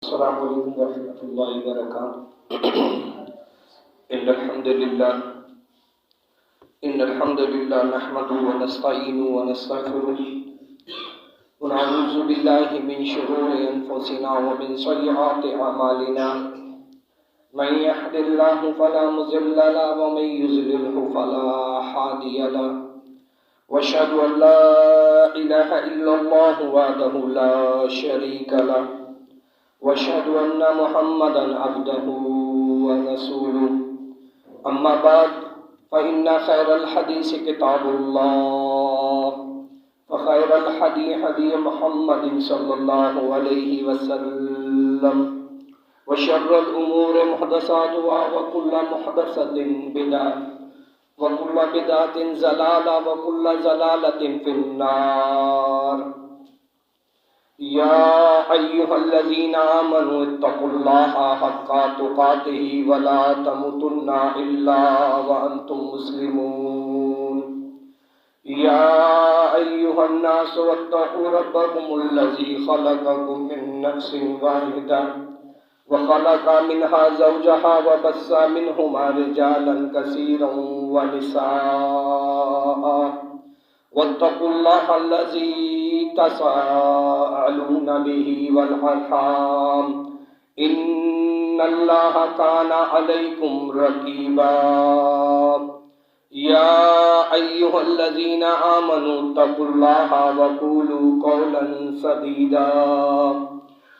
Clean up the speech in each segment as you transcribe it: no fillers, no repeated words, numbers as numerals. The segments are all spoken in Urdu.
السلام علیکم ورحمۃ اللہ وبرکاتہ۔ ان الحمد للہ نحمده ونستعینه ونستغفره ونعوذ باللہ من شرور انفسنا ومن سیئات اعمالنا، من يهد الله فلا مضل له ومن يضلل فلا هادي له، واشهد ان لا اله الا الله وحده لا شريك له، واشهد ان محمدا عبده ورسوله، اما بعد فان خير الحديث كتاب الله، وخير الهدي هدي محمد صلى الله عليه وسلم، وشر الامور محدثاتها وكل محدثة بدعة وكل بدعة ضلالة وكل ضلالة في النار۔ يا أيها الذين آمنوا اتقوا الله حق تقاته ولا تموتن إلا وأنتم مسلمون۔ يا أيها الناس اتقوا ربكم الذي خلقكم من نفس واحدة وخلق منها زوجها وبث منهما رجالا كثيرا ونساء، واتقوا الله الذي تساءلون به والأرحام إن الله كان عليكم رقيبا۔ يا أيها الذين آمنوا اتقوا الله وقولوا قولا سديدا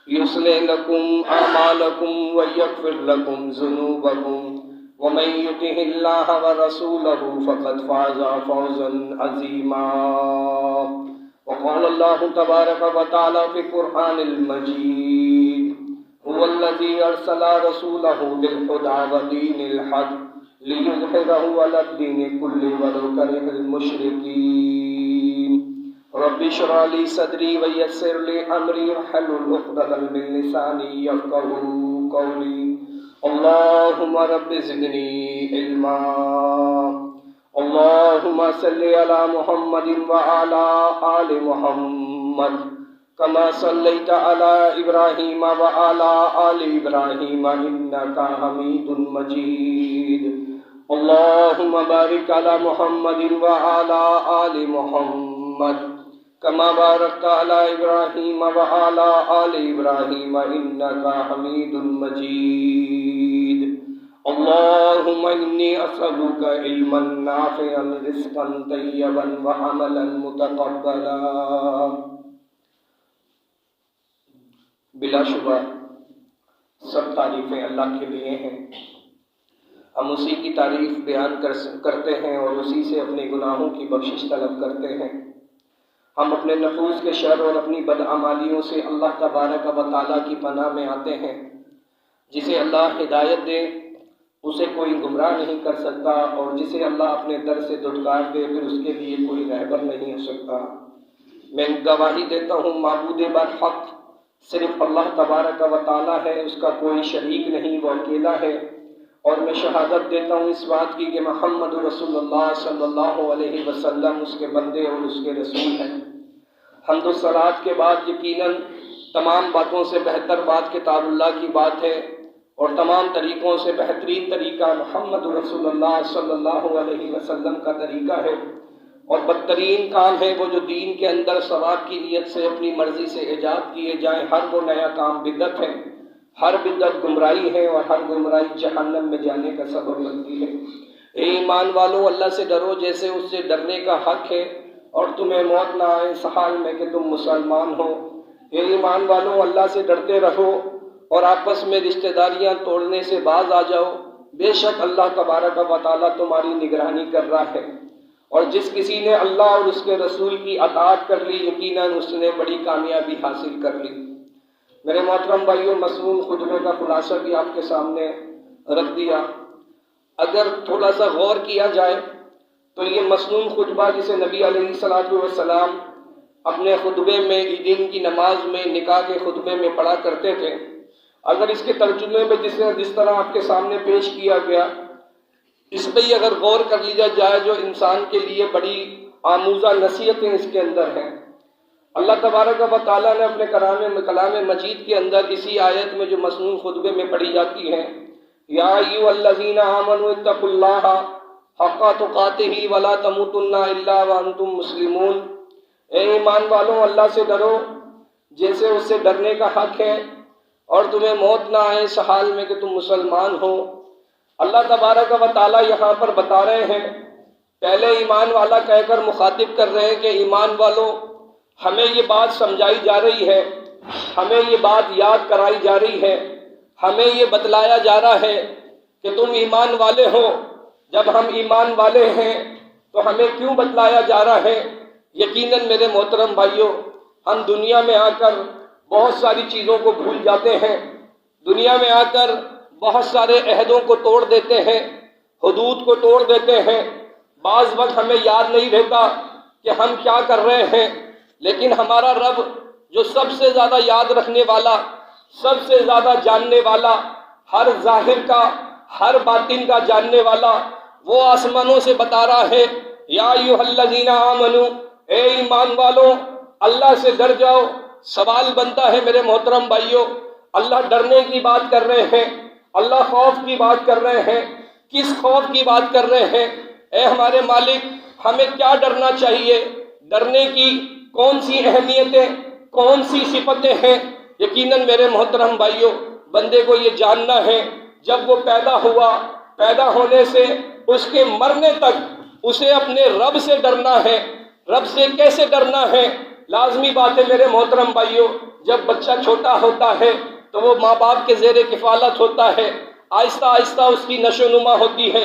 يصلح لكم أعمالكم ويغفر لكم ذنوبكم، ومن يطع الله ورسوله فقد فاز فوزا عظيما۔ وقال الله تبارك وتعالى في القرآن المجيد: هو الذي أرسل رسوله بالهدى ودين الحق ليظهره على الدين كله ولو كره المشركين۔ رب اشرح لي صدري ويسر لي أمري واحلل عقدة من لساني يفقهوا قولي۔ اللهم رب زدني علما۔ اللهم صل على محمد وعلى آل محمد كما صليت على إبراهيم وعلى آل إبراهيم إنك حميد مجيد۔ اللهم بارك على محمد وعلى آل محمد كما باركت على إبراهيم وعلى آل إبراهيم إنك حميد مجيد۔ اللهم إني أسألك علما نافعا رزقا طيبا وعملا متقبلا۔ بلا شبہ سب تعریفیں اللہ کے لیے ہیں، ہم اسی کی تعریف بیان کرتے ہیں اور اسی سے اپنے گناہوں کی بخشش طلب کرتے ہیں۔ ہم اپنے نفوس کے شر اور اپنی بدعمالیوں سے اللہ تبارک و تعالیٰ کی پناہ میں آتے ہیں۔ جسے اللہ ہدایت دے اسے کوئی گمراہ نہیں کر سکتا، اور جسے اللہ اپنے در سے دھتکار دے پھر اس کے لیے کوئی رہبر نہیں ہو سکتا۔ میں گواہی دیتا ہوں معبود برحق صرف اللہ تبارک و تعالیٰ ہے، اس کا کوئی شریک نہیں، وہ اکیلا ہے۔ اور میں شہادت دیتا ہوں اس بات کی کہ محمد رسول اللہ صلی اللہ علیہ وسلم اس کے بندے اور اس کے رسول ہیں۔ حمد و صلوات کے بعد یقیناً تمام باتوں سے بہتر بات کتاب اللہ کی بات ہے، اور تمام طریقوں سے بہترین طریقہ محمد رسول اللہ صلی اللہ علیہ وسلم کا طریقہ ہے، اور بدترین کام ہے وہ جو دین کے اندر ثواب کی نیت سے اپنی مرضی سے ایجاد کیے جائیں۔ ہر وہ نیا کام بدعت ہے، ہر بدعت گمراہی ہے، اور ہر گمراہی جہنم میں جانے کا سبب بنتی ہے۔ اے ایمان والو، اللہ سے ڈرو جیسے اس سے ڈرنے کا حق ہے، اور تمہیں موت نہ آئے اس حال میں کہ تم مسلمان ہو۔ اے ایمان والو، اللہ سے ڈرتے رہو اور آپس میں رشتہ داریاں توڑنے سے باز آ جاؤ، بے شک اللہ تبارک و تعالیٰ تمہاری نگرانی کر رہا ہے۔ اور جس کسی نے اللہ اور اس کے رسول کی اطاعت کر لی یقیناً اس نے بڑی کامیابی حاصل کر لی۔ میرے محترم بھائیوں، مصنون خطبے کا خلاصہ بھی آپ کے سامنے رکھ دیا۔ اگر تھوڑا سا غور کیا جائے تو یہ مصنون خطبہ جسے نبی علیہ السلام اپنے خطبے میں عیدین کی نماز میں، نکاح کے خطبے میں پڑھا کرتے تھے، اگر اس کے ترجمے میں جس طرح آپ کے سامنے پیش کیا گیا، اس پہ ہی اگر غور کر لیا جائے جو انسان کے لیے بڑی آموزہ نصیحتیں اس کے اندر ہیں۔ اللہ تبارک و تعالیٰ نے اپنے کلام مجید کے اندر اسی آیت میں جو مسنون خطبے میں پڑھی جاتی ہے، یا ایھا الذین آمنوا اتقوا اللہ حق تقاتہ ولا تموتن الا وانتم مسلمون، اے ایمان والوں اللہ سے ڈرو جیسے اس سے ڈرنے کا حق ہے، اور تمہیں موت نہ آئے اس حال میں کہ تم مسلمان ہو۔ اللہ تبارک و تعالیٰ یہاں پر بتا رہے ہیں، پہلے ایمان والا کہہ کر مخاطب کر رہے ہیں کہ ایمان والوں، ہمیں یہ بات سمجھائی جا رہی ہے، ہمیں یہ بات یاد کرائی جا رہی ہے، ہمیں یہ بتلایا جا رہا ہے کہ تم ایمان والے ہو۔ جب ہم ایمان والے ہیں تو ہمیں کیوں بتلایا جا رہا ہے؟ یقیناً میرے محترم بھائیوں، ہم دنیا میں آ کر بہت ساری چیزوں کو بھول جاتے ہیں، دنیا میں آ کر بہت سارے عہدوں کو توڑ دیتے ہیں، حدود کو توڑ دیتے ہیں، بعض وقت ہمیں یاد نہیں رہتا کہ ہم کیا کر رہے ہیں، لیکن ہمارا رب جو سب سے زیادہ یاد رکھنے والا، سب سے زیادہ جاننے والا، ہر ظاہر کا ہر باطن کا جاننے والا، وہ آسمانوں سے بتا رہا ہے، یا ایھا الذین آمنوا، اے ایمان والوں اللہ سے ڈر جاؤ۔ سوال بنتا ہے میرے محترم بھائیوں، اللہ ڈرنے کی بات کر رہے ہیں، اللہ خوف کی بات کر رہے ہیں، کس خوف کی بات کر رہے ہیں؟ اے ہمارے مالک، ہمیں کیا ڈرنا چاہیے؟ ڈرنے کی کون سی اہمیتیں، کون سی صفتیں ہیں؟ یقیناً میرے محترم بھائیوں، بندے کو یہ جاننا ہے، جب وہ پیدا ہوا، پیدا ہونے سے اس کے مرنے تک اسے اپنے رب سے ڈرنا ہے۔ رب سے کیسے ڈرنا ہے؟ لازمی بات ہے میرے محترم بھائیوں، جب بچہ چھوٹا ہوتا ہے تو وہ ماں باپ کے زیر کفالت ہوتا ہے، آہستہ آہستہ اس کی نشو و نما ہوتی ہے،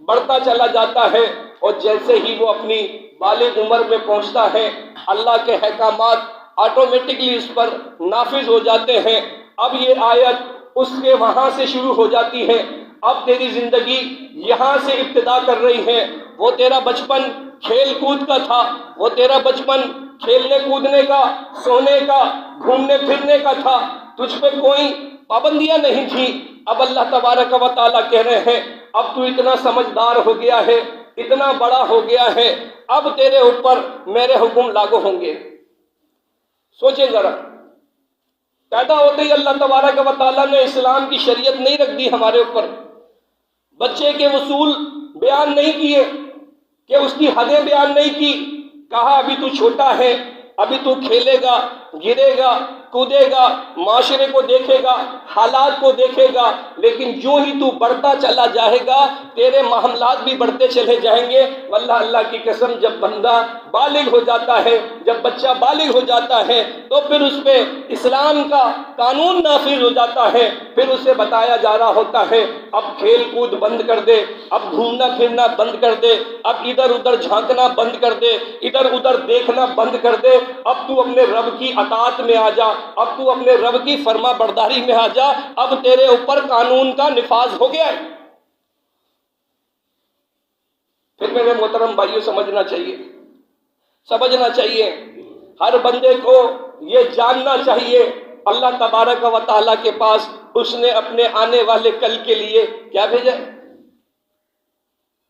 بڑھتا چلا جاتا ہے، اور جیسے ہی وہ اپنی بالغ عمر میں پہنچتا ہے، اللہ کے احکامات آٹومیٹکلی اس پر نافذ ہو جاتے ہیں۔ اب یہ آیت اس کے وہاں سے شروع ہو جاتی ہے، اب تیری زندگی یہاں سے ابتدا کر رہی ہے۔ وہ تیرا بچپن کھیل کود کا تھا، وہ تیرا بچپن کھیلنے کودنے کا، سونے کا، گھومنے پھرنے کا تھا، تجھ پہ کوئی پابندیاں نہیں تھیں۔ اب اللہ تبارک و تعالیٰ کہہ رہے ہیں، اب تو اتنا سمجھدار ہو گیا ہے، اتنا بڑا ہو گیا ہے، اب تیرے اوپر میرے حکم لاگو ہوں گے۔ سوچیں ذرا، پیدا ہوتے ہی اللہ تبارک و تعالیٰ نے اسلام کی شریعت نہیں رکھ دی ہمارے اوپر، بچے کے اصول بیان نہیں کیے، کہ اس کی حدیں بیان نہیں کی، کہا ابھی تو چھوٹا ہے، ابھی تو کھیلے گا، گرے گا، کودے گا، معاشرے کو دیکھے گا، حالات کو دیکھے گا، لیکن جو ہی تو بڑھتا چلا جائے گا تیرے معاملات بھی بڑھتے چلے جائیں گے۔ واللہ اللہ کی قسم، جب بندہ بالغ ہو جاتا ہے، جب بچہ بالغ ہو جاتا ہے تو پھر اس پہ اسلام کا قانون نافذ ہو جاتا ہے، پھر اسے بتایا جا رہا ہوتا ہے اب کھیل کود بند کر دے، اب گھومنا پھرنا بند کر دے، اب ادھر ادھر جھانکنا بند کر دے، ادھر ادھر دیکھنا بند کر دے، اب تو اپنے رب کی اطاعت میں آ جا، اب تو اپنے رب کی فرما برداری میں آ جا، اب تیرے اوپر قانون کا نفاذ ہو گیا ہے۔ پھر میرے محترم بھائیوں سمجھنا چاہیے، ہر بندے کو یہ جاننا چاہیے، اللہ تبارک و تعالیٰ کے پاس اس نے اپنے آنے والے کل کے لیے کیا بھیجا ہے؟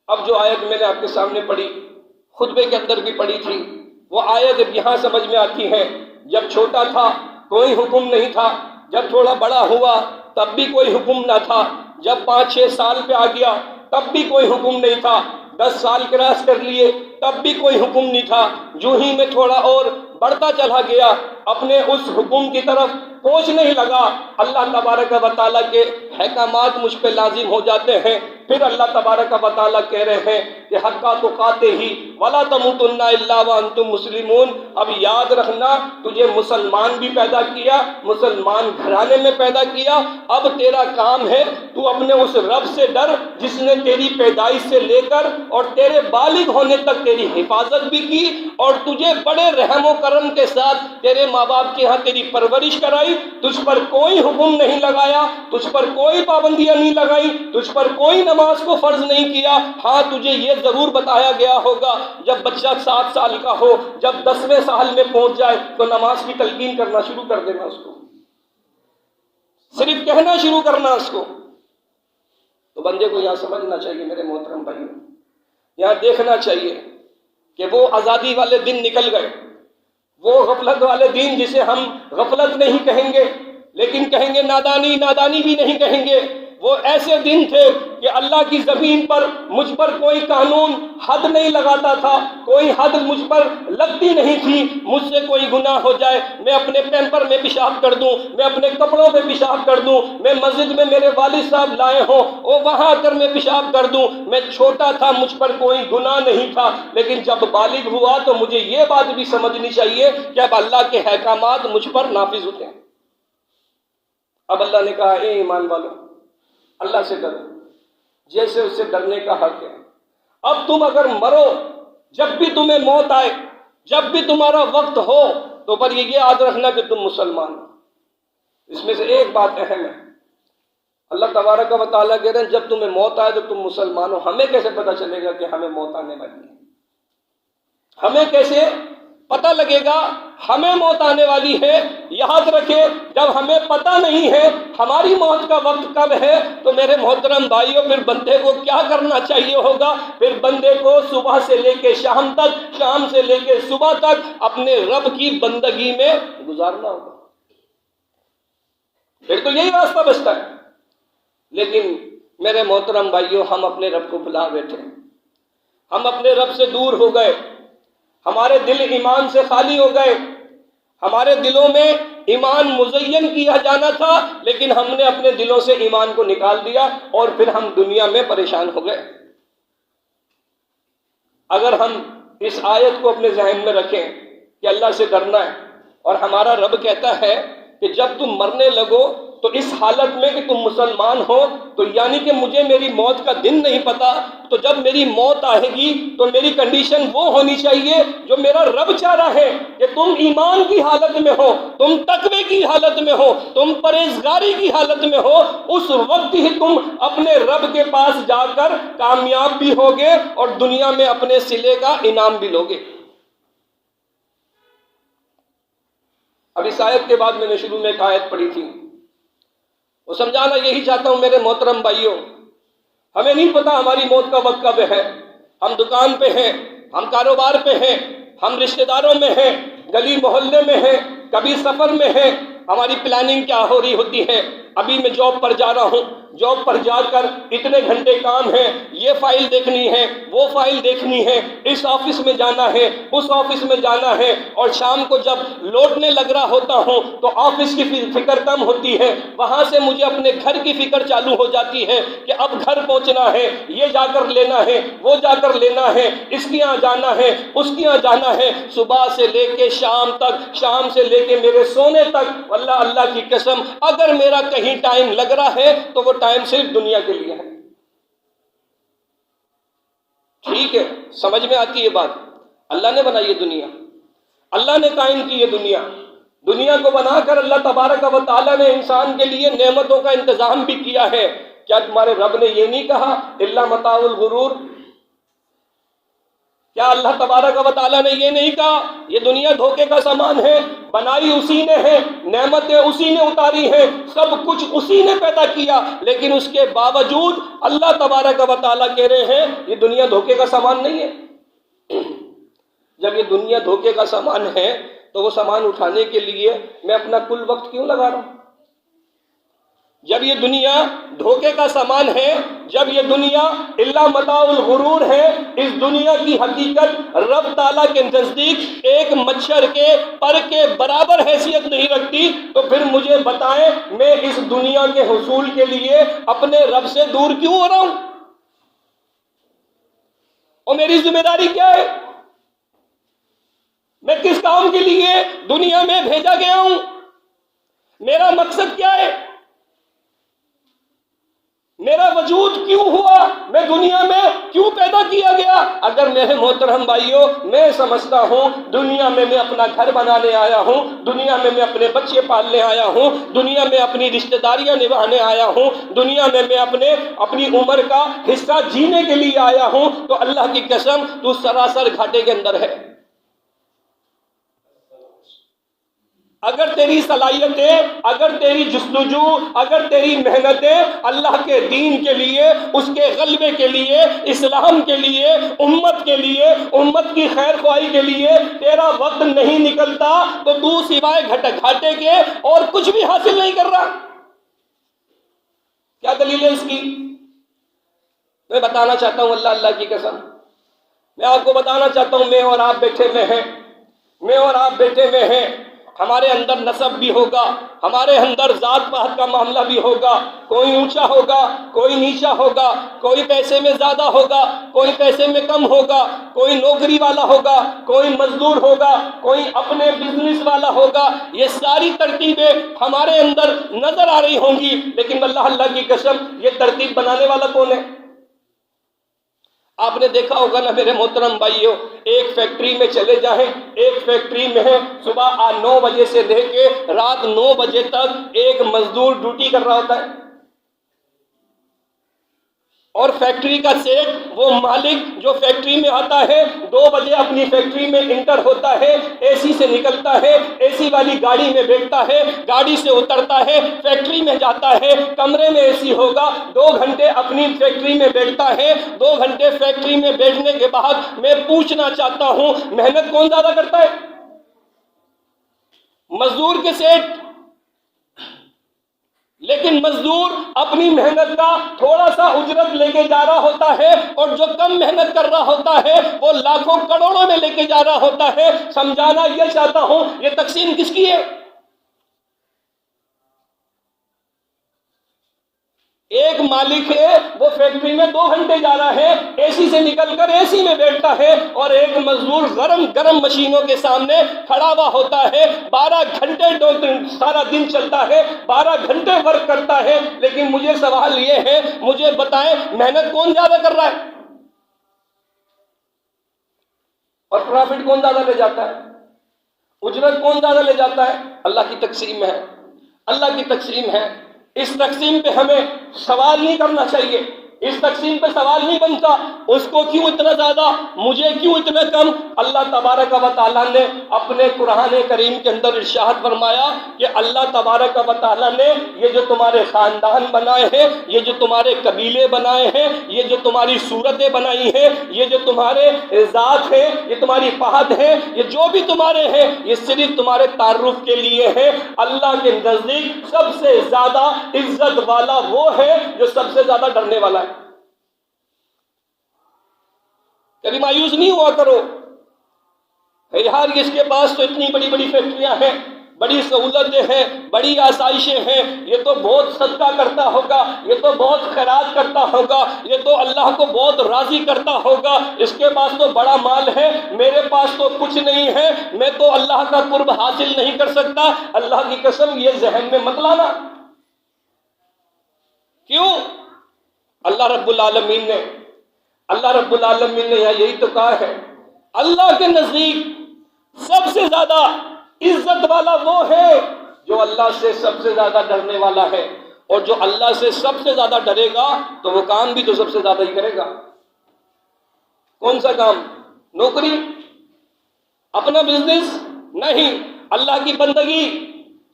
اب جو آیت میں نے آپ کے سامنے پڑھی، خطبے کے اندر بھی پڑھی تھی، وہ آیت اب یہاں سمجھ میں آتی ہے۔ جب چھوٹا تھا کوئی حکم نہیں تھا، جب تھوڑا بڑا ہوا تب بھی کوئی حکم نہ تھا، جب 5-6 سال پہ آ گیا تب بھی کوئی حکم نہیں تھا، 10 سال کراس کر لیے تب بھی کوئی حکم نہیں تھا، جو ہی میں تھوڑا اور بڑھتا چلا گیا اپنے اس حکم کی طرف پہنچ نہیں لگا، اللہ تبارک و تعالیٰ کے احکامات مجھ پہ لازم ہو جاتے ہیں۔ پھر اللہ تبارک و تعالیٰ کہہ رہے ہیں کہ حق تقاتہ ولا تموتن الا وانتم مسلمون، اب یاد رکھنا تجھے مسلمان بھی پیدا کیا، مسلمان گھرانے میں پیدا کیا، اب تیرا کام ہے تو اپنے اس رب سے ڈر جس نے تیری پیدائش سے لے کر اور تیرے بالغ ہونے تک تیری حفاظت بھی کی، اور تجھے بڑے رحم و کرم کے ساتھ تیرے ماں باپ کے ہاں تیری پرورش کرائی، تجھ پر کوئی حکم نہیں لگایا، تجھ پر کوئی پابندیاں نہیں لگائی، تجھ پر کوئی نماز کو فرض نہیں کیا۔ ہاں تجھے یہ ضرور بتایا گیا ہوگا جب بچہ 7 سال کا ہو، جب 10ویں سال میں پہنچ جائے تو نماز کی تلقین کرنا شروع کر دینا، اس کو صرف کہنا شروع کرنا اس کو۔ تو بندے کو یہاں سمجھنا چاہیے میرے محترم بھائیوں، یہاں دیکھنا چاہیے کہ وہ آزادی والے دن نکل گئے، وہ غفلت والے دین جسے ہم غفلت نہیں کہیں گے لیکن کہیں گے نادانی، نادانی بھی نہیں کہیں گے، وہ ایسے دن تھے کہ اللہ کی زمین پر مجھ پر کوئی قانون حد نہیں لگاتا تھا، کوئی حد مجھ پر لگتی نہیں تھی، مجھ سے کوئی گناہ ہو جائے میں اپنے پیمپر میں پیشاب کر دوں، میں اپنے کپڑوں پہ پیشاب کر دوں، میں مسجد میں میرے والد صاحب لائے ہوں وہ وہاں آ کر میں پیشاب کر دوں، میں چھوٹا تھا مجھ پر کوئی گناہ نہیں تھا، لیکن جب بالغ ہوا تو مجھے یہ بات بھی سمجھنی چاہیے کہ اب اللہ کے احکامات مجھ پر نافذ ہوتے ہیں۔ اب اللہ نے کہا اے ایمان والو اللہ سے ڈرو جیسے اس سے ڈرنے کا حق ہے۔ اب تم اگر مرو، جب بھی تمہیں موت آئے، جب بھی تمہارا وقت ہو تو پر یہ یاد رکھنا کہ تم مسلمان ہو۔ اس میں سے ایک بات اہم ہے، اللہ تبارک و تعالیٰ کہہ رہے ہیں جب تمہیں موت آئے تو تم مسلمان ہو۔ ہمیں کیسے پتہ چلے گا کہ ہمیں موت آنے والی ہے؟ ہمیں کیسے پتہ لگے گا ہمیں موت آنے والی ہے؟ یاد رکھے جب ہمیں پتہ نہیں ہے ہماری موت کا وقت کب ہے تو میرے محترم بھائیوں پھر بندے کو کیا کرنا چاہیے ہوگا؟ پھر بندے کو صبح سے لے کے شام تک، شام سے لے کے صبح تک اپنے رب کی بندگی میں گزارنا ہوگا، پھر تو یہی راستہ بچتا ہے۔ لیکن میرے محترم بھائیوں ہم اپنے رب کو بھلا بیٹھے، ہم اپنے رب سے دور ہو گئے، ہمارے دل ایمان سے خالی ہو گئے، ہمارے دلوں میں ایمان مزین کیا جانا تھا لیکن ہم نے اپنے دلوں سے ایمان کو نکال دیا اور پھر ہم دنیا میں پریشان ہو گئے۔ اگر ہم اس آیت کو اپنے ذہن میں رکھیں کہ اللہ سے ڈرنا ہے اور ہمارا رب کہتا ہے کہ جب تم مرنے لگو تو اس حالت میں کہ تم مسلمان ہو تو یعنی کہ مجھے میری موت کا دن نہیں پتا، تو جب میری موت آئے گی تو میری کنڈیشن وہ ہونی چاہیے جو میرا رب چاہ رہا ہے کہ تم ایمان کی حالت میں ہو، تم تقوی کی حالت میں ہو، تم پرہیزگاری کی حالت میں ہو، اس وقت ہی تم اپنے رب کے پاس جا کر کامیاب بھی ہوگے اور دنیا میں اپنے صلے کا انعام بھی لوگے۔ اب اس آیت کے بعد میں نے شروع میں ایک آیت پڑھی تھی، وہ سمجھانا یہی چاہتا ہوں میرے محترم بھائیوں، ہمیں نہیں پتا ہماری موت کا وقت کب ہے۔ ہم دکان پہ ہیں، ہم کاروبار پہ ہیں، ہم رشتہ داروں میں ہیں، گلی محلے میں ہیں، کبھی سفر میں ہیں، ہماری پلاننگ کیا ہو رہی ہوتی ہے۔ ابھی میں جاب پر جا رہا ہوں، جاب پر جا کر اتنے گھنٹے کام ہے، یہ فائل دیکھنی ہے، وہ فائل دیکھنی ہے، اس آفس میں جانا ہے، اس آفس میں جانا ہے، اور شام کو جب لوٹنے لگ رہا ہوتا ہوں تو آفس کی فکر کم ہوتی ہے، وہاں سے مجھے اپنے گھر کی فکر چالو ہو جاتی ہے کہ اب گھر پہنچنا ہے، یہ جا کر لینا ہے، وہ جا کر لینا ہے، اس کے یہاں جانا ہے، اس کے یہاں جانا ہے، صبح سے لے کے شام تک، شام سے لے کے میرے سونے تک۔ اللہ کی قسم اگر میرا کہیں ٹائم لگ رہا ہے تو وہ ٹائم صرف دنیا کے لیے ہے۔ ٹھیک ہے، سمجھ میں آتی ہے بات؟ اللہ نے بنائی یہ دنیا، اللہ نے قائم کی یہ دنیا، دنیا کو بنا کر اللہ تبارک و تعالیٰ نے انسان کے لیے نعمتوں کا انتظام بھی کیا ہے۔ کیا تمہارے رب نے یہ نہیں کہا الا متاع الغرور؟ کیا اللہ تبارک و تعالیٰ نے یہ نہیں کہا یہ دنیا دھوکے کا سامان ہے، بنائی اسی نے ہے، نعمتیں اسی نے اتاری ہیں، سب کچھ اسی نے پیدا کیا، لیکن اس کے باوجود اللہ تبارک و تعالیٰ کہہ رہے ہیں یہ دنیا دھوکے کا سامان نہیں ہے۔ جب یہ دنیا دھوکے کا سامان ہے تو وہ سامان اٹھانے کے لیے میں اپنا کل وقت کیوں لگا رہا ہوں؟ جب یہ دنیا دھوکے کا سامان ہے، جب یہ دنیا الا متاع الغرور ہے، اس دنیا کی حقیقت رب تعالیٰ کے نزدیک ایک مچھر کے پر کے برابر حیثیت نہیں رکھتی، تو پھر مجھے بتائیں میں اس دنیا کے حصول کے لیے اپنے رب سے دور کیوں ہو رہا ہوں؟ اور میری ذمہ داری کیا ہے؟ میں کس کام کے لیے دنیا میں بھیجا گیا ہوں؟ میرا مقصد کیا ہے؟ میرا وجود کیوں ہوا؟ میں دنیا میں کیوں پیدا کیا گیا؟ اگر میرے محترم بھائیوں میں سمجھتا ہوں دنیا میں میں اپنا گھر بنانے آیا ہوں، دنیا میں میں اپنے بچے پالنے آیا ہوں، دنیا میں اپنی رشتہ داریاں نبھانے آیا ہوں، دنیا میں میں اپنی عمر کا حصہ جینے کے لیے آیا ہوں، تو اللہ کی قسم تو سراسر گھاٹے کے اندر ہے۔ اگر تیری صلاحیتیں، اگر تیری جستجو، اگر تیری محنتیں اللہ کے دین کے لیے، اس کے غلبے کے لیے، اسلام کے لیے، امت کے لیے، امت کی خیر خواہی کے لیے تیرا وقت نہیں نکلتا تو تو سوائے گھاٹے کے اور کچھ بھی حاصل نہیں کر رہا۔ کیا دلیل ہے اس کی؟ میں بتانا چاہتا ہوں اللہ کی قسم، میں آپ کو بتانا چاہتا ہوں، میں اور آپ بیٹھے ہوئے ہیں، ہمارے اندر نسب بھی ہوگا، ہمارے اندر ذات پات کا معاملہ بھی ہوگا، کوئی اونچا ہوگا، کوئی نیچا ہوگا، کوئی پیسے میں زیادہ ہوگا، کوئی پیسے میں کم ہوگا، کوئی نوکری والا ہوگا، کوئی مزدور ہوگا، کوئی اپنے بزنس والا ہوگا۔ یہ ساری ترتیبیں ہمارے اندر نظر آ رہی ہوں گی، لیکن اللہ کی قسم یہ ترتیب بنانے والا کون ہے؟ آپ نے دیکھا ہوگا نا میرے محترم بھائیوں، ایک فیکٹری میں چلے جائیں، ایک فیکٹری میں صبح 9 بجے سے لے کے رات 9 بجے تک ایک مزدور ڈیوٹی کر رہا ہوتا ہے، اور فیکٹری کا سیٹ، وہ مالک جو فیکٹری میں آتا ہے 2 بجے اپنی فیکٹری میں انٹر ہوتا ہے، اے سی سے نکلتا ہے، اے سی والی گاڑی میں بیٹھتا ہے، گاڑی سے اترتا ہے، فیکٹری میں جاتا ہے، کمرے میں اے سی ہوگا، 2 گھنٹے اپنی فیکٹری میں بیٹھتا ہے۔ 2 گھنٹے فیکٹری میں بیٹھنے کے بعد میں پوچھنا چاہتا ہوں، محنت کون زیادہ کرتا ہے؟ مزدور کے سیٹ؟ لیکن مزدور اپنی محنت کا تھوڑا سا اجرت لے کے جا رہا ہوتا ہے، اور جو کم محنت کر رہا ہوتا ہے وہ لاکھوں کروڑوں میں لے کے جا رہا ہوتا ہے۔ سمجھانا یہ چاہتا ہوں، یہ تقسیم کس کی ہے؟ ایک مالک ہے، وہ فیکٹری میں 2 گھنٹے جا رہا ہے، اے سی سے نکل کر اے سی میں بیٹھتا ہے، اور ایک مزدور گرم مشینوں کے سامنے کھڑا ہوا ہوتا ہے، 12 گھنٹے سارا دن چلتا ہے، 12 گھنٹے ورک کرتا ہے۔ لیکن مجھے سوال یہ ہے، مجھے بتائیں محنت کون زیادہ کر رہا ہے اور پروفٹ کون زیادہ لے جاتا ہے؟ اجرت کون زیادہ لے جاتا ہے؟ اللہ کی تقسیم ہے، اللہ کی تقسیم ہے۔ اس تقسیم پہ ہمیں سوال نہیں کرنا چاہیے، اس تقسیم پہ سوال نہیں بنتا اس کو کیوں اتنا زیادہ، مجھے کیوں اتنا کم۔ اللہ تبارک و تعالیٰ نے اپنے قرآن کریم کے اندر ارشاد فرمایا کہ اللہ تبارک و تعالیٰ نے یہ جو تمہارے خاندان بنائے ہیں، یہ جو تمہارے قبیلے بنائے ہیں، یہ جو تمہاری صورتیں بنائی ہیں، یہ جو تمہارے ذات ہیں، یہ تمہاری فہد ہیں، یہ جو بھی تمہارے ہیں، یہ صرف تمہارے تعارف کے لیے ہے۔ اللہ کے نزدیک سب سے زیادہ عزت والا وہ ہے جو سب سے زیادہ ڈرنے والا ہے۔ کبھی مایوس نہیں ہوا کرو، یار اس کے پاس تو اتنی بڑی بڑی فیکٹریاں ہیں، بڑی سہولتیں ہیں، بڑی آسائشیں ہیں، یہ تو بہت صدقہ کرتا ہوگا، یہ تو بہت خیرات کرتا ہوگا، یہ تو اللہ کو بہت راضی کرتا ہوگا، اس کے پاس تو بڑا مال ہے، میرے پاس تو کچھ نہیں ہے، میں تو اللہ کا قرب حاصل نہیں کر سکتا۔ اللہ کی قسم یہ ذہن میں مت لانا۔ کیوں؟ اللہ رب العالمین نے یہی تو کہا ہے، اللہ کے نزدیک سب سے زیادہ عزت والا وہ ہے جو اللہ سے سب سے زیادہ ڈرنے والا ہے، اور جو اللہ سے سب سے زیادہ ڈرے گا تو وہ کام بھی تو سب سے زیادہ ہی کرے گا۔ کون سا کام؟ نوکری؟ اپنا بزنس؟ نہیں، اللہ کی بندگی،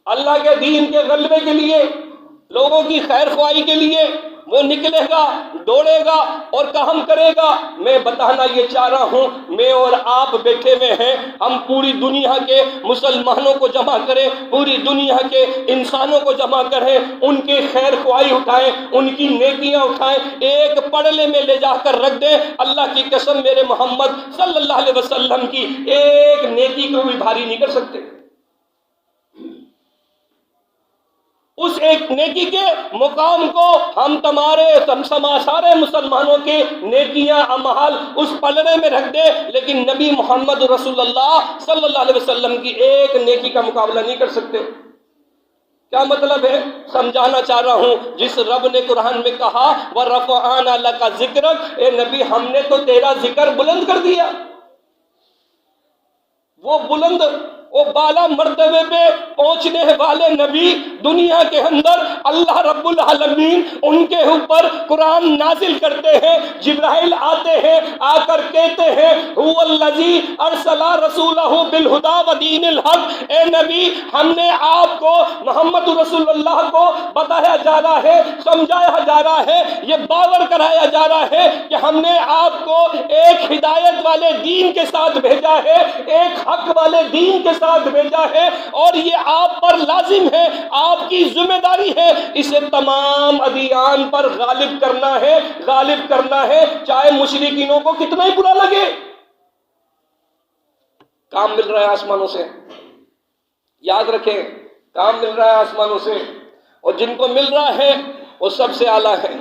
اللہ کے دین کے غلبے کے لیے، لوگوں کی خیر خواہی کے لیے وہ نکلے گا، دوڑے گا اور کام کرے گا۔ میں بتانا یہ چاہ رہا ہوں، میں اور آپ بیٹھے ہوئے ہیں، ہم پوری دنیا کے مسلمانوں کو جمع کریں، پوری دنیا کے انسانوں کو جمع کریں، ان کی خیر خواہی اٹھائیں، ان کی نیکیاں اٹھائیں، ایک پڑلے میں لے جا کر رکھ دیں، اللہ کی قسم میرے محمد صلی اللہ علیہ وسلم کی ایک نیکی کو بھی بھاری نہیں کر سکتے۔ اس ایک نیکی کے مقام کو ہم سارے مسلمانوں کے نیکیاں اعمال اس پلڑے میں رکھ دے، لیکن نبی محمد رسول اللہ صلی اللہ علیہ وسلم کی ایک نیکی کا مقابلہ نہیں کر سکتے۔ کیا مطلب ہے؟ سمجھانا چاہ رہا ہوں، جس رب نے قرآن میں کہا وَرَفَعَنَا لَكَ ذِكْرَكَ، اے نبی ہم نے تو تیرا ذکر بلند کر دیا۔ وہ بلند وہ بالا مرتبے پہ پہنچنے والے نبی دنیا کے اندر اللہ رب العالمین ان کے اوپر قرآن نازل کرتے ہیں، جبرائیل آتے ہیں، آ کر کہتے ہیں هو الذی ارسل رسولہ بالہدی ودین الحق، اے نبی ہم نے آپ کو محمد رسول اللہ کو بتایا جا رہا ہے، سمجھایا جا رہا ہے، یہ باور کرایا جا رہا ہے کہ ہم نے آپ کو ایک ہدایت والے دین کے ساتھ بھیجا ہے، ایک حق والے دین کے ساتھ بھیجا ہے، اور یہ آپ پر لازم ہے، آپ کی ذمہ داری ہے اسے تمام ادیان پر غالب کرنا ہے، غالب کرنا ہے، چاہے مشرکینوں کو کتنا ہی برا لگے۔ کام مل رہا ہے آسمانوں سے، یاد رکھیں کام مل رہا ہے آسمانوں سے، اور جن کو مل رہا ہے وہ سب سے اعلیٰ ہے،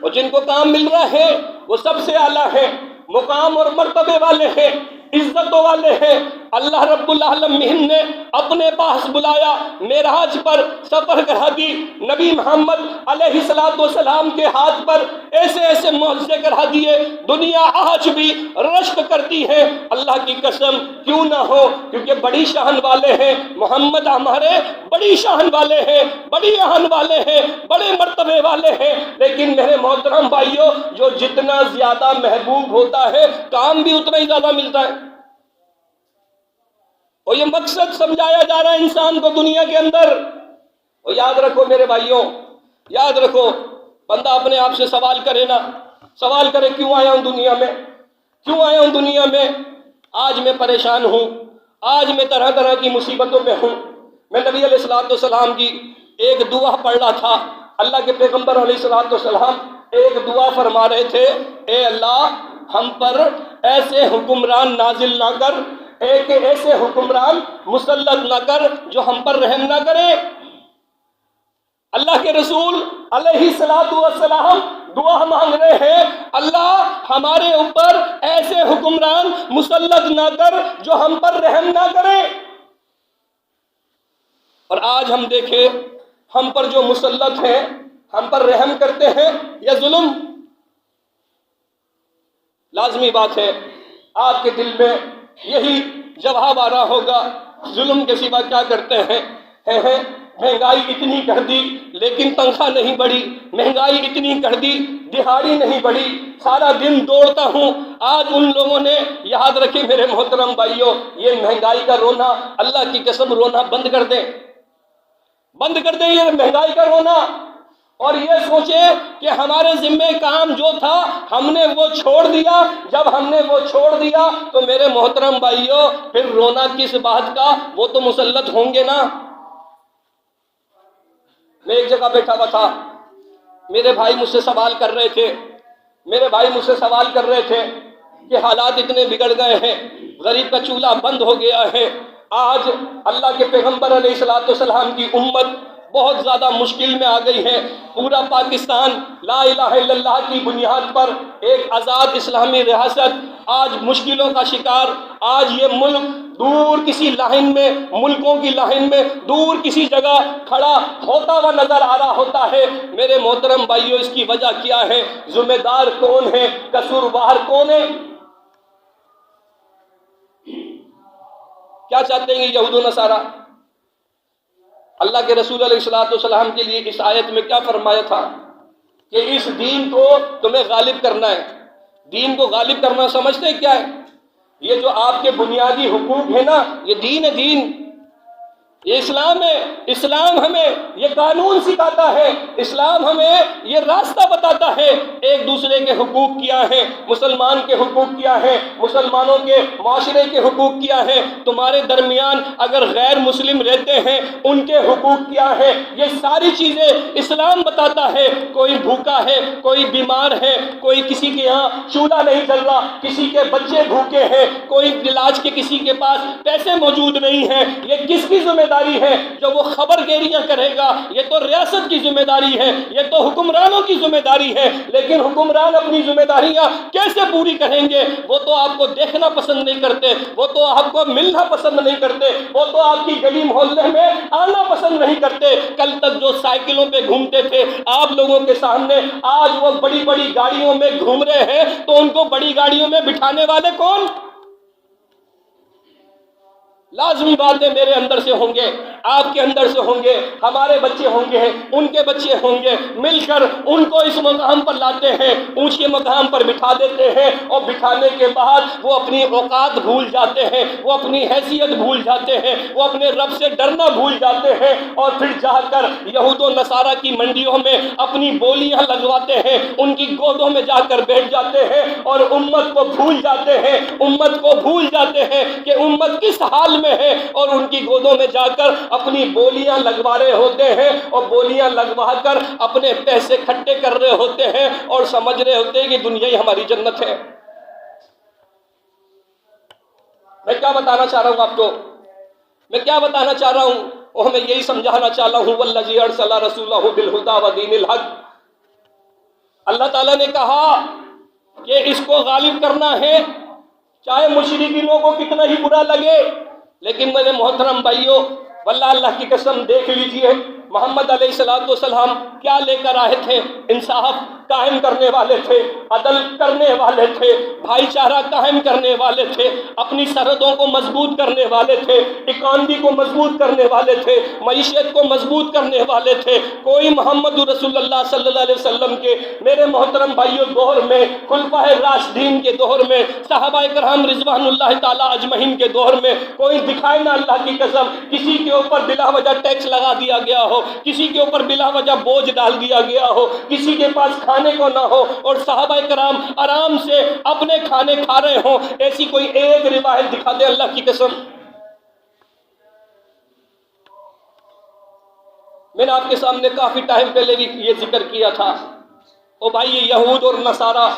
اور جن کو کام مل رہا ہے وہ سب سے اعلیٰ ہے، مقام اور مرتبے والے ہیں، عزتوں والے ہیں۔ اللہ رب العالمین نے اپنے پاس بلایا، معراج پر سفر کرا دی، نبی محمد علیہ السلام کے ہاتھ پر ایسے ایسے معجزے کرا دیے، دنیا آج بھی رشک کرتی ہے۔ اللہ کی قسم کیوں نہ ہو، کیونکہ بڑی شان والے ہیں محمد، ہمارے بڑی شان والے ہیں، بڑی آہن والے ہیں، بڑے مرتبے والے ہیں، لیکن میرے محترم بھائیوں جو جتنا زیادہ محبوب ہوتا ہے کام بھی اتنا ہی زیادہ ملتا ہے۔ اور یہ مقصد سمجھایا جا رہا ہے انسان کو دنیا کے اندر۔ اور یاد رکھو میرے بھائیوں، یاد رکھو، بندہ اپنے آپ سے سوال کرے نا، سوال کرے کیوں آیا ہوں دنیا میں، کیوں آیا ہوں دنیا میں؟ آج میں پریشان ہوں، آج میں طرح طرح کی مصیبتوں میں ہوں۔ میں نبی علیہ السلام کی ایک دعا پڑھ رہا تھا، اللہ کے پیغمبر علیہ السلام ایک دعا فرما رہے تھے، اے اللہ ہم پر ایسے حکمران نازل نہ کر، ایک ایسے حکمران مسلط نہ کر جو ہم پر رحم نہ کرے۔ اللہ کے رسول علیہ السلام دعا مانگ رہے ہیں، اللہ ہمارے اوپر ایسے حکمران مسلط نہ کر جو ہم پر رحم نہ کرے۔ اور آج ہم دیکھیں ہم پر جو مسلط ہیں ہم پر رحم کرتے ہیں یا ظلم؟ لازمی بات ہے آپ کے دل میں یہی جواب آ رہا ہوگا، ظلم کے سوا کیا کرتے ہیں؟ مہنگائی اتنی کر دی لیکن تنخواہ نہیں بڑھی، مہنگائی اتنی کر دی دہاڑی نہیں بڑھی، سارا دن دوڑتا ہوں۔ آج ان لوگوں نے، یاد رکھیں میرے محترم بھائیوں، یہ مہنگائی کا رونا، اللہ کی قسم رونا بند کر دیں، بند کر دیں یہ مہنگائی کا رونا، اور یہ سوچیں کہ ہمارے ذمہ کام جو تھا ہم نے وہ چھوڑ دیا۔ جب ہم نے وہ چھوڑ دیا تو میرے محترم بھائیوں پھر رونا کس بات کا؟ وہ تو مسلط ہوں گے نا۔ میں ایک جگہ بیٹھا ہوا تھا، میرے بھائی مجھ سے سوال کر رہے تھے، میرے بھائی مجھ سے سوال کر رہے تھے کہ حالات اتنے بگڑ گئے ہیں، غریب کا چولہا بند ہو گیا ہے، آج اللہ کے پیغمبر علیہ السلام کی امت بہت زیادہ مشکل میں آ گئی ہے، پورا پاکستان لا الہ الا اللہ کی بنیاد پر ایک آزاد اسلامی ریاست آج مشکلوں کا شکار، آج یہ ملک دور کسی لائن میں، ملکوں کی لائن میں دور کسی جگہ کھڑا ہوتا ہوا نظر آ رہا ہوتا ہے۔ میرے محترم بھائیوں اس کی وجہ کیا ہے؟ ذمہ دار کون ہے؟ قصوروار کون ہے؟ کیا چاہتے ہیں یہود و نصارہ؟ اللہ کے رسول علیہ السلام کے لیے اس آیت میں کیا فرمایا تھا کہ اس دین کو تمہیں غالب کرنا ہے۔ دین کو غالب کرنا سمجھتے کیا ہے؟ یہ جو آپ کے بنیادی حقوق ہیں نا، یہ دین ہے، دین یہ اسلام ہے۔ اسلام ہمیں یہ قانون سکھاتا ہے، اسلام ہمیں یہ راستہ بتاتا ہے۔ ایک دوسرے کے حقوق کیا ہیں؟ مسلمان کے حقوق کیا ہیں؟ مسلمانوں کے معاشرے کے حقوق کیا ہیں؟ تمہارے درمیان اگر غیر مسلم رہتے ہیں ان کے حقوق کیا ہیں؟ یہ ساری چیزیں اسلام بتاتا ہے۔ کوئی بھوکا ہے، کوئی بیمار ہے، کوئی کسی کے یہاں چولہا نہیں جل رہا، کسی کے بچے بھوکے ہیں، کوئی علاج کے کسی کے پاس پیسے موجود نہیں ہیں، یہ کس کی ذمہ داری ہے؟ جو وہ خبر گیریاں کرے گا، یہ تو ریاست کی ذمہ داری ہے، یہ تو حکمرانوں کی ذمہ داری ہے۔ لیکن حکمران اپنی ذمہ داریاں کیسے پوری کریں گے؟ وہ تو آپ کو دیکھنا پسند نہیں کرتے، وہ تو آپ کو ملنا پسند نہیں کرتے، وہ تو آپ کی گلی محلے میں آنا پسند نہیں کرتے۔ کل تک جو سائیکلوں پہ گھومتے تھے آپ لوگوں کے سامنے، آج وہ بڑی بڑی گاڑیوں میں گھوم رہے ہیں، تو ان کو بڑی گاڑیوں میں بٹھانے والے کون؟ لازمی بات ہے میرے اندر سے ہوں گے، آپ کے اندر سے ہوں گے، ہمارے بچے ہوں گے، ان کے بچے ہوں گے، مل کر ان کو اس مقام پر لاتے ہیں، اونچے مقام پر بٹھا دیتے ہیں، اور بٹھانے کے بعد وہ اپنی اوقات بھول جاتے ہیں، وہ اپنی حیثیت بھول جاتے ہیں، وہ اپنے رب سے ڈرنا بھول جاتے ہیں، اور پھر جا کر یہود و نصارہ کی منڈیوں میں اپنی بولیاں لگواتے ہیں، ان کی گودوں میں جا کر بیٹھ جاتے ہیں، اور امت کو بھول جاتے ہیں، امت کو بھول جاتے ہیں کہ امت کس حال میں ہے، اور ان کی گودوں میں جا کر اپنی بولیاں لگوا رہے ہوتے ہیں، اور بولیاں لگوا کر اپنے پیسے کھٹے کر رہے ہوتے ہیں، اور سمجھ رہے ہوتے ہیں کہ دنیا ہی ہماری جنت ہے۔ میں کیا بتانا چاہ رہا ہوں آپ کو، میں کیا بتانا چاہ رہا ہوں، اور میں یہی سمجھانا چاہ رہا ہوں، والذی ارسل رسولہ بالہدی ودین الحق۔ اللہ تعالیٰ نے کہا کہ اس کو غالب کرنا ہے، چاہے مشرکینوں کو کتنا ہی برا لگے، لیکن میرے محترم بھائیوں، واللہ اللہ کی قسم دیکھ لیجئے محمد علیہ السلام کیا لے کر آئے تھے؟ انصاف قائم کرنے والے تھے، عدل کرنے والے تھے، بھائی چارہ قائم کرنے والے تھے، اپنی سرحدوں کو مضبوط کرنے والے تھے، اکانومی کو مضبوط کرنے والے تھے، معیشت کو مضبوط کرنے والے تھے۔ کوئی محمد رسول اللہ صلی اللہ علیہ وسلم کے میرے محترم بھائیوں دور میں، خلفائے راشدین کے دور میں، صحابہ کرام رضوان اللہ تعالی اجمعین کے دور میں کوئی دکھائے نہ اللہ کی قسم کسی کے اوپر بلا وجہ ٹیکس لگا دیا گیا ہو، کسی کے اوپر بلا وجہ بوجھ ڈال دیا گیا ہو، کسی کے پاس کھانے کو نہ ہو اور صحابہ کرام آرام سے اپنے کھانے کھا رہے ہوں، ایسی کوئی ایک روایت دکھا دے اللہ کی قسم۔ میں نے آپ کے سامنے کافی ٹائم پہلے بھی یہ ذکر کیا تھا، او بھائی یہ یہود اور نصارہ،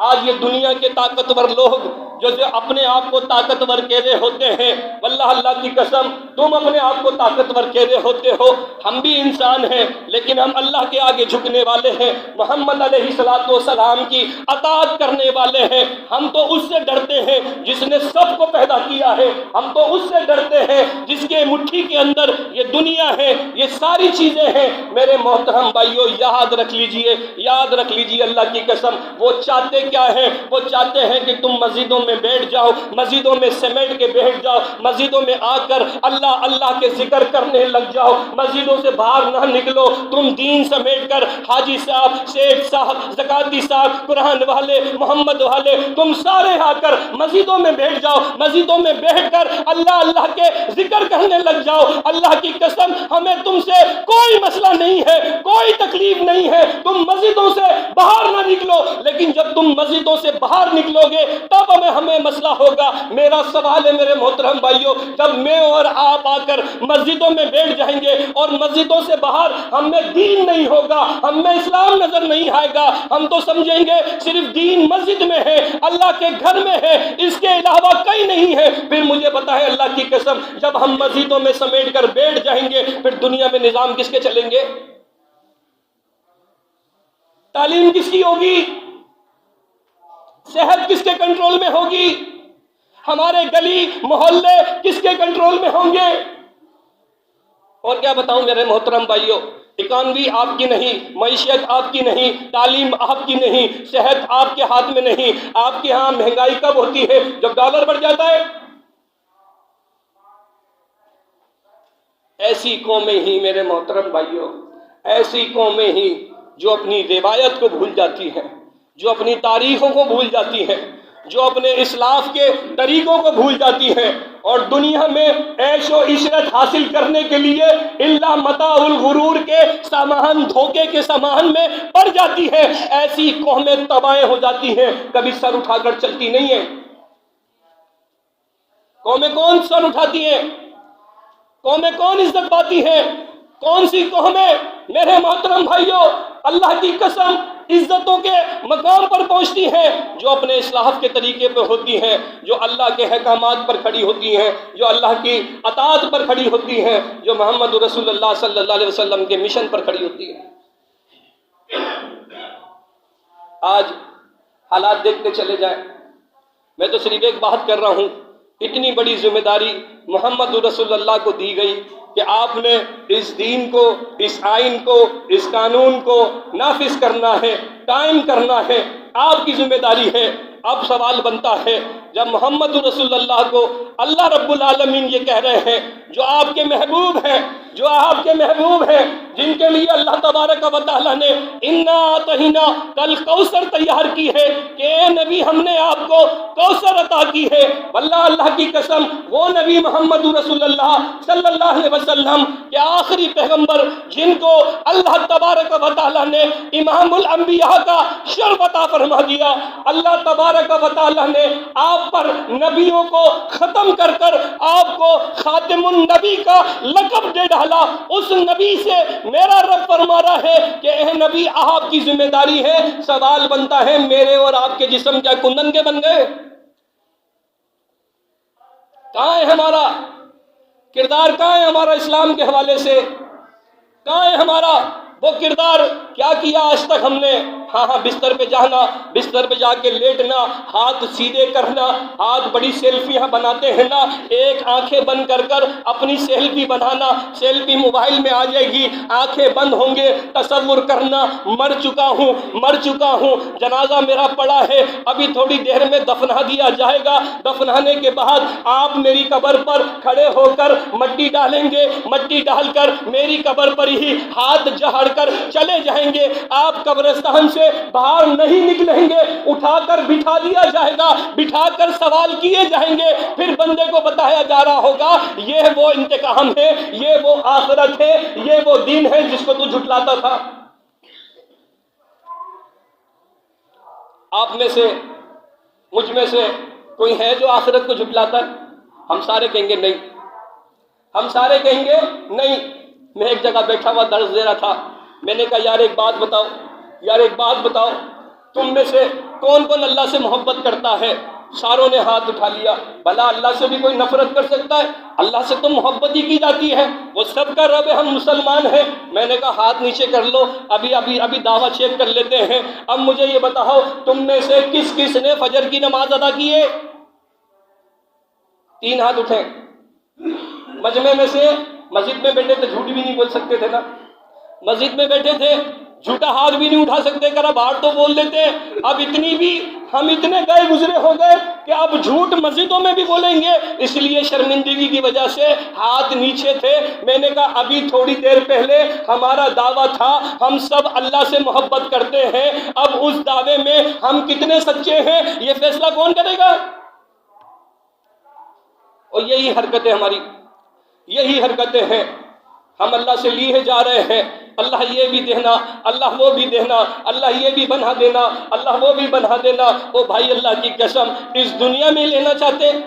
آج یہ دنیا کے طاقتور لوگ جو اپنے آپ کو طاقتور کہہ رہے ہوتے ہیں، واللہ اللہ کی قسم تم اپنے آپ کو طاقتور کہہ رہے ہوتے ہو، ہم بھی انسان ہیں لیکن ہم اللہ کے آگے جھکنے والے ہیں، محمد علیہ السلام کی اطاعت کرنے والے ہیں۔ ہم تو اس سے ڈرتے ہیں جس نے سب کو پیدا کیا ہے، ہم تو اس سے ڈرتے ہیں جس کے مٹھی کے اندر یہ دنیا ہے، یہ ساری چیزیں ہیں۔ میرے محترم بھائیوں یاد رکھ لیجئے، یاد رکھ لیجئے اللہ کی قسم، وہ چاہتے کیا ہیں؟ وہ چاہتے ہیں کہ تم مسجدوں میں بیٹھ جاؤ، مسجدوں میں سمیٹ کے بیٹھ جاؤ، مسجدوں میں آ کر اللہ اللہ کے ذکر کرنے لگ جاؤ، مسجدوں سے باہر نہ نکلو، تم دین سمیٹ کر حاجی صاحب، سیٹ صاحب، زکاتی صاحب، قرآن والے، محمد والے، تم سارے آ کر مسجدوں میں بیٹھ جاؤ، مسجدوں میں بیٹھ کر اللہ اللہ کے ذکر کرنے لگ جاؤ۔ اللہ کی قسم ہمیں تم سے کوئی مسئلہ نہیں ہے، کوئی تکلیف نہیں ہے، تم مسجدوں سے باہر نہ نکلو، لیکن جب تم مسجدوں سے باہر نکلو گے تب ہمیں مسئلہ ہوگا۔ میرا سوال ہے میرے محترم بھائیوں، جب میں اور آپ آ کر مسجدوں میں بیٹھ جائیں گے اور مسجدوں سے باہر ہم میں دین نہیں ہوگا، ہم میں اسلام نظر نہیں آئے گا، ہم تو سمجھیں گے صرف دین مسجد میں ہے، اللہ کے گھر میں ہے، اس کے علاوہ کہیں نہیں ہے۔ پھر مجھے پتا ہے اللہ کی قسم جب ہم مسجدوں میں سمیٹ کر بیٹھ جائیں گے پھر دنیا میں نظام کس کے چلیں گے؟ تعلیم کس کی ہوگی؟ صحت کس کے کنٹرول میں ہوگی؟ ہمارے گلی محلے کس کے کنٹرول میں ہوں گے؟ اور کیا بتاؤں میرے محترم بھائیوں، اکانومی آپ کی نہیں، معیشت آپ کی نہیں، تعلیم آپ کی نہیں، صحت آپ کے ہاتھ میں نہیں۔ آپ کے ہاں مہنگائی کب ہوتی ہے؟ جب ڈالر بڑھ جاتا ہے۔ ایسی قومیں ہی میرے محترم بھائیوں، ایسی قومیں ہی جو اپنی روایت کو بھول جاتی ہیں، جو اپنی تاریخوں کو بھول جاتی ہیں، جو اپنے اسلاف کے طریقوں کو بھول جاتی ہیں، اور دنیا میں عیش و عشرت حاصل کرنے کے لیے الا متاع الغرور کے سامان، دھوکے کے سامان میں پڑ جاتی ہے۔ ایسی قومیں تباہ ہو جاتی ہیں، کبھی سر اٹھا کر چلتی نہیں ہیں۔ قومیں کون سر اٹھاتی ہیں؟ قومیں کون عزت پاتی ہیں؟ کون سی قومیں میرے محترم بھائیوں اللہ کی قسم عزتوں کے مقام پر پہنچتی ہیں؟ جو اپنے اصلاح کے طریقے پہ ہوتی ہیں، جو اللہ کے احکامات پر کھڑی ہوتی ہیں، جو اللہ کی اطاعت پر کھڑی ہوتی ہیں، جو محمد رسول اللہ صلی اللہ علیہ وسلم کے مشن پر کھڑی ہوتی ہیں۔ آج حالات دیکھتے چلے جائیں، میں تو صرف ایک بات کر رہا ہوں، اتنی بڑی ذمہ داری محمد رسول اللہ کو دی گئی کہ آپ نے اس دین کو، اس آئین کو، اس قانون کو نافذ کرنا ہے، قائم کرنا ہے۔ آپ کی ذمہ داری ہے، اب سوال بنتا ہے، جب محمد رسول اللہ کو اللہ رب العالمین یہ کہہ رہے ہیں، جو آپ کے محبوب ہیں، جو آپ کے محبوب ہیں، جن کے لیے اللہ تبارک و تعالیٰ نے انا اعطیناک کل کوثر تیار کی ہے کہ اے نبی ہم نے آپ کو کوثر عطا کی ہے، واللہ اللہ کی قسم وہ نبی محمد رسول اللہ صلی اللہ علیہ وسلم کے آخری پیغمبر جن کو اللہ تبارک و تعالیٰ نے امام الانبیاء کا شرف عطا فرما دیا، اللہ تبارک و تعالیٰ نے آپ پر نبیوں کو ختم کر کر آپ کو خاتم النبی کا لقب دے ڈالا۔ اس نبی سے میرا رب فرما رہا ہے کہ اے نبی آپ کی ذمہ داری ہے۔ سوال بنتا ہے میرے اور آپ کے جسم کیا کندن کے بن گئے؟ کہاں ہے ہمارا کردار؟ کہاں ہے ہمارا اسلام کے حوالے سے؟ کہاں ہے ہمارا وہ کردار؟ کیا کیا آج تک ہم نے؟ ہاں بستر پہ جانا، بستر پہ جا کے لیٹنا، ہاتھ سیدھے کرنا، ہاتھ بڑی سیلفیاں بناتے ہیں نا، ایک آنکھیں بند کر کر اپنی سیلفی بنانا، سیلفی موبائل میں آ جائے گی، آنکھیں بند ہوں گے، تصور کرنا مر چکا ہوں، جنازہ میرا پڑا ہے، ابھی تھوڑی دیر میں دفنا دیا جائے گا، دفنانے کے بعد آپ میری قبر پر کھڑے ہو کر مٹی ڈالیں گے، مٹی ڈال کر میری قبر پر ہی ہاتھ جھاڑ کر چلے جائیں گے، آپ قبرستان سے باہر نہیں نکلیں گے، اٹھا کر بٹھا دیا جائے گا، بٹھا کر سوال کیے جائیں گے، پھر بندے کو بتایا جا رہا ہوگا یہ وہ انتقام ہے، یہ وہ آخرت ہے، یہ وہ دین ہے جس کو تو جھٹلاتا تھا۔ آپ میں سے، مجھ میں سے کوئی ہے جو آخرت کو جھٹلاتا ہے؟ ہم سارے کہیں گے نہیں، ہم سارے کہیں گے نہیں۔ میں ایک جگہ بیٹھا ہوا درس دے رہا تھا، میں نے کہا یار ایک بات بتاؤ، تم میں سے کون کون اللہ سے محبت کرتا ہے؟ ساروں نے ہاتھ اٹھا لیا۔ بھلا اللہ سے بھی کوئی نفرت کر سکتا ہے؟ اللہ سے تو محبت ہی کی جاتی ہے، وہ سب کا رب ہے، ہم مسلمان ہیں۔ میں نے کہا ہاتھ نیچے کر لو، ابھی دعویٰ چیک کر لیتے ہیں۔ اب مجھے یہ بتاؤ تم میں سے کس کس نے فجر کی نماز ادا کی ہے؟ 3 ہاتھ اٹھیں۔ مجمع میں سے، مسجد میں بیٹھے تھے جھوٹ بھی نہیں بول سکتے تھے نا، مسجد میں بیٹھے تھے جھوٹا ہاتھ بھی نہیں اٹھا سکتے، کرا باہر تو بول دیتے ہیں۔ اب ہم اتنے گئے گزرے ہو گئے کہ اب جھوٹ مسجدوں میں بھی بولیں گے، اس لیے شرمندگی کی وجہ سے ہاتھ نیچے تھے۔ میں نے کہا ابھی تھوڑی دیر پہلے ہمارا دعویٰ تھا ہم سب اللہ سے محبت کرتے ہیں، اب اس دعوے میں ہم کتنے سچے ہیں یہ فیصلہ کون کرے گا؟ اور یہی حرکتیں ہماری، یہی حرکتیں ہیں، ہم اللہ سے لیے جا رہے ہیں، اللہ یہ بھی دینا، اللہ وہ بھی دینا، اللہ یہ بھی بنا دینا، اللہ وہ بھی بنا دینا۔ او بھائی اللہ کی قسم، اس دنیا میں لینا چاہتے ہیں،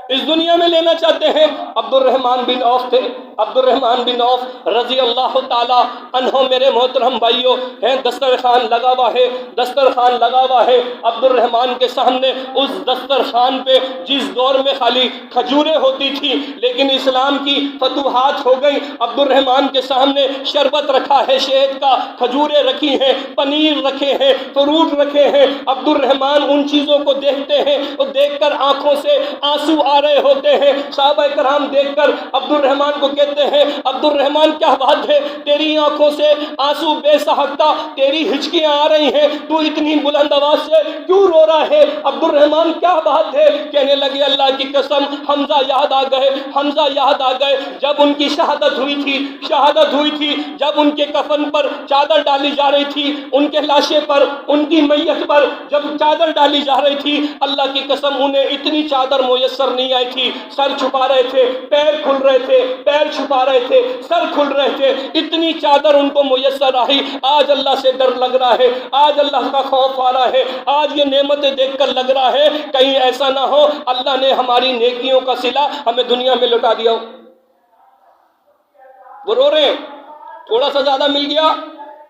اس دنیا میں لینا چاہتے ہیں۔ عبد الرحمن بن عوف تھے، عبد الرحمن بن عوف رضی اللہ تعالی عنہ، میرے محترم بھائیوں، ہیں دسترخوان لگا ہوا ہے، دسترخوان لگا ہوا ہے، عبد الرحمن کے سامنے اس دسترخوان پہ جس دور میں خالی کھجوریں ہوتی تھی، لیکن اسلام کی فتوحات ہو گئی، عبد الرحمن کے سامنے شربت رکھا ہے شہد کا، کھجوریں رکھی ہیں، پنیر رکھے ہیں، فروٹ رکھے ہیں۔ عبد الرحمن ان چیزوں کو دیکھتے ہیں اور دیکھ کر آنکھوں سے آنسو آ رہے ہوتے ہیں۔ صحابہ کرام دیکھ کر عبد الرحمن کو کہتے ہیں عبد الرحمن کیا بات ہے، تیری آنکھوں سے آنسو بے ساختہ، تیری ہچکیاں آ رہی ہیں، تو اتنی بلند آواز سے کیوں رو رہا ہے؟ عبد الرحمن کیا بات ہے؟ کہنے لگے اللہ کی قسم حمزہ یاد آ گئے، حمزہ یاد آ گئے، جب ان کی شہادت ہوئی تھی، جب ان کے کفن پر چادر ڈالی جا رہی تھی، ان کے لاشے پر، ان کی میت پر جب چادر ڈالی جا رہی تھی، اللہ کی قسم انہیں اتنی چادر میسر نہیں آئی تھی، سر چھپا رہے تھے، پیر کھل رہے تھے، پیر چھپا رہے تھے، سر کھل رہے تھے، اتنی چادر ان کو میسر آئی۔ آج اللہ سے ڈر لگ رہا ہے، آج اللہ کا خوف آ رہا ہے، آج یہ نعمتیں دیکھ کر لگ رہا ہے کہیں ایسا نہ ہو اللہ نے ہماری نیکیوں کا صلہ ہمیں دنیا میں لوٹا دیا ہو۔ وہ رو رہے ہیں، تھوڑا سا زیادہ مل گیا،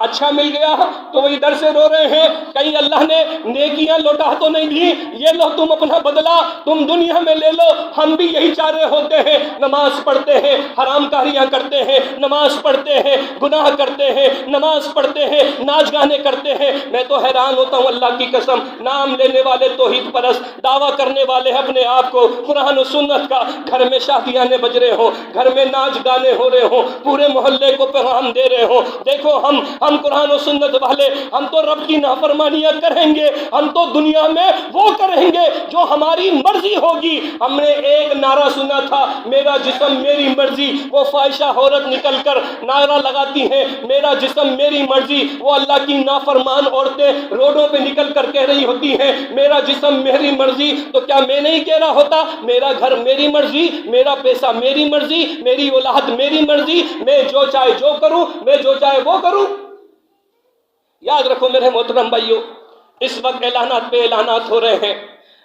اچھا مل گیا تو وہ ادھر سے رو رہے ہیں، کہیں اللہ نے نیکیاں لوٹا تو نہیں دی، یہ لو تم اپنا بدلہ تم دنیا میں لے لو۔ ہم بھی یہی چاہ رہے ہوتے ہیں، نماز پڑھتے ہیں، حرام کاریاں کرتے ہیں، نماز پڑھتے ہیں، گناہ کرتے ہیں، نماز پڑھتے ہیں، ناچ گانے کرتے ہیں۔ میں تو حیران ہوتا ہوں اللہ کی قسم، نام لینے والے توحید پرست، دعویٰ کرنے والے اپنے آپ کو قرآن و سنت کا، گھر میں شادیاں بج رہے ہوں، گھر میں ناچ گانے ہو رہے ہوں، پورے محلے کو پیغام دے رہے ہوں، دیکھو ہم ہم قرآن و سنت والے، ہم تو رب کی نافرمانیاں کریں گے، ہم تو دنیا میں وہ کریں گے جو ہماری مرضی ہوگی۔ ہم نے ایک نعرہ سنا تھا، میرا جسم میری مرضی، وہ فاحشہ عورت نکل کر نعرہ لگاتی ہیں میرا جسم میری مرضی، وہ اللہ کی نافرمان عورتیں روڈوں پہ نکل کر کہہ رہی ہوتی ہیں میرا جسم میری مرضی۔ تو کیا میں نہیں کہہ رہا ہوتا میرا گھر میری مرضی، میرا پیسہ میری مرضی، میری اولاد میری مرضی، میں جو چاہے جو کروں، میں جو چاہے وہ کروں؟ یاد رکھو میرے محترم بھائیو، اس وقت اعلانات پہ اعلانات ہو رہے ہیں،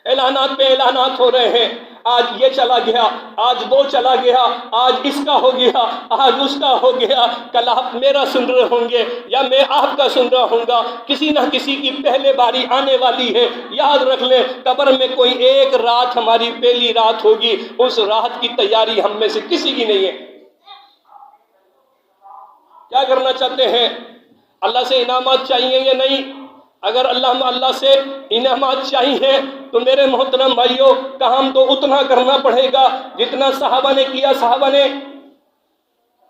اعلانات پہ اعلانات ہو رہے ہیں، آج یہ چلا گیا، آج وہ چلا گیا، آج اس کا ہو گیا، آج اس کا ہو گیا، کل آپ میرا سن رہے ہوں گے یا میں آپ کا سن رہا ہوں گا، کسی نہ کسی کی پہلے باری آنے والی ہے۔ یاد رکھ لیں قبر میں کوئی ایک رات ہماری پہلی رات ہوگی، اس رات کی تیاری ہم میں سے کسی کی نہیں ہے۔ کیا کرنا چاہتے ہیں؟ اللہ سے انعامات چاہیے یا نہیں؟ اگر اللہ سے انعامات چاہیے تو میرے محترم بھائیوں کام تو اتنا کرنا پڑے گا جتنا صحابہ نے کیا۔ صحابہ نے،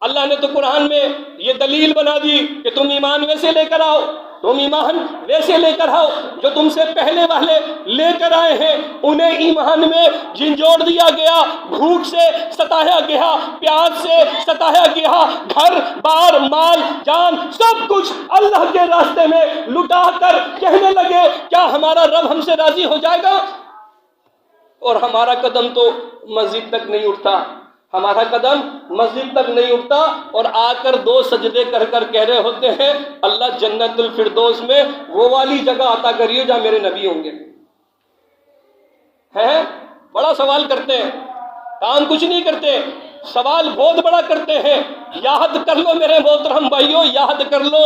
اللہ نے تو قرآن میں یہ دلیل بنا دی کہ تم ایمان ویسے لے کر آؤ، تم ایمان ویسے لے کر آؤ جو تم سے پہلے والے لے کر آئے ہیں، انہیں ایمان میں جھنجھوڑ دیا گیا، بھوک سے ستایا گیا، پیاس سے ستایا گیا، گھر بار مال جان سب کچھ اللہ کے راستے میں لٹا کر کہنے لگے کیا ہمارا رب ہم سے راضی ہو جائے گا؟ اور ہمارا قدم تو مسجد تک نہیں اٹھتا، ہمارا قدم مسجد تک نہیں اٹھتا، اور آ کر 2 سجدے کر کر کہہ رہے ہوتے ہیں اللہ جنت الفردوس میں وہ والی جگہ عطا کریے جہاں میرے نبی ہوں گے۔ ہیں بڑا سوال کرتے ہیں، کام کچھ نہیں کرتے، سوال بہت بڑا کرتے ہیں۔ یاد کر لو میرے محترم بھائیوں، یاد کر لو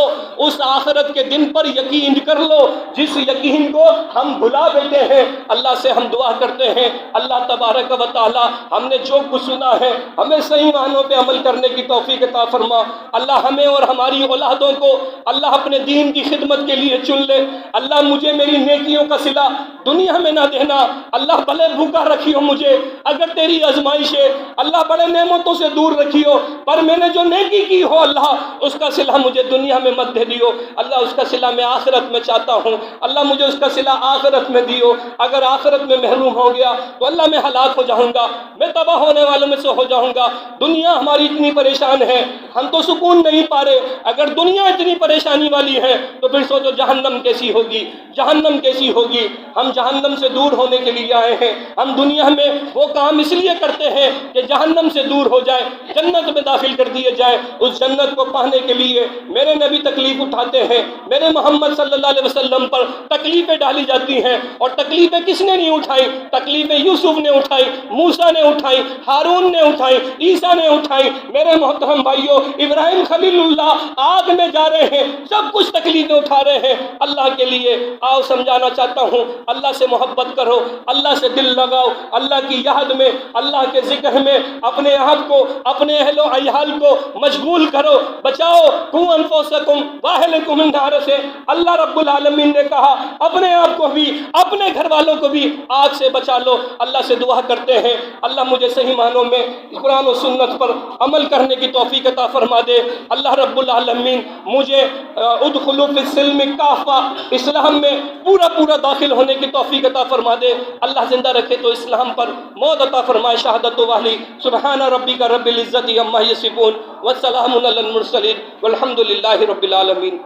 اس آخرت کے دن پر یقین کر لو جس یقین کو ہم بھلا بیٹھے ہیں۔ اللہ سے ہم دعا کرتے ہیں اللہ تبارک و تعالی ہم نے جو کچھ سنا ہے ہمیں صحیح معنوں پہ عمل کرنے کی توفیق عطا فرما۔ اللہ ہمیں اور ہماری اولادوں کو اللہ اپنے دین کی خدمت کے لیے چن لے۔ اللہ مجھے میری نیکیوں کا صلہ دنیا میں نہ دینا، اللہ بھلے بھوکا رکھیو مجھے، اگر تیری آزمائش ہے اللہ بڑے نعمتوں سے دور رکھیو، پر میں نے جو نیکی کی ہو اللہ اس کا صلہ مجھے دنیا میں مت دے دیو، اللہ اس کا صلہ میں آخرت میں چاہتا ہوں، اللہ مجھے اس کا صلہ آخرت میں دیو۔ اگر آخرت میں محروم ہو گیا تو اللہ میں ہلاک ہو جاؤں گا، میں تباہ ہونے والوں میں سے ہو جاؤں گا۔ دنیا ہماری اتنی پریشان ہے، ہم تو سکون نہیں پا رہے، اگر دنیا اتنی پریشانی والی ہے تو پھر سوچو جہنم کیسی ہوگی، جہنم کیسی ہوگی۔ ہم جہنم سے دور ہونے کے لیے آئے ہیں، ہم دنیا میں وہ کام اس لیے کرتے ہیں کہ جہنم سے دور ہو جائے، جنت میں داخل کر دیے جائے۔ اس جنت کو پانے کے لیے میرے نبی تکلیف اٹھاتے ہیں، میرے محمد صلی اللہ علیہ وسلم پر تکلیفیں ڈالی جاتی ہیں، اور تکلیفیں کس نے نہیں اٹھائی؟ تکلیفیں یوسف نے اٹھائی، موسیٰ نے اٹھائی، ہارون نے اٹھائی، عیسیٰ نے اٹھائی۔ میرے محترم بھائیوں ابراہیم خلیل اللہ آگ میں جا رہے ہیں، سب کچھ تکلیفیں اٹھا رہے ہیں اللہ کے لیے۔ آؤ سمجھانا چاہتا ہوں اللہ سے محبت کرو، اللہ سے دل لگاؤ، اللہ کی یاد میں اللہ کے ذکر میں اپنے آپ کو اپنے اہل و عیال کو مشغول کرو، بچاؤ۔ قوا انفسکم واہلکم النار سے اللہ رب العالمین نے کہا اپنے آپ کو بھی اپنے گھر والوں کو بھی آگ سے بچا لو۔ اللہ سے دعا کرتے ہیں اللہ مجھے صحیح معنوں میں قرآن و سنت پر عمل کرنے کی توفیق عطا فرما دے۔ اللہ رب العالمین مجھے ادخلوا فی السلم کافہ، اسلام میں پورا داخل ہونے کی توفیق عطا فرما دے۔ اللہ زندہ رکھے تو اسلام پر موت عطا فرمائے شہادت والی۔ سبحان ربک رب العزت عما یصفون والسلام علی المرسلین والحمد للہ رب العالمین۔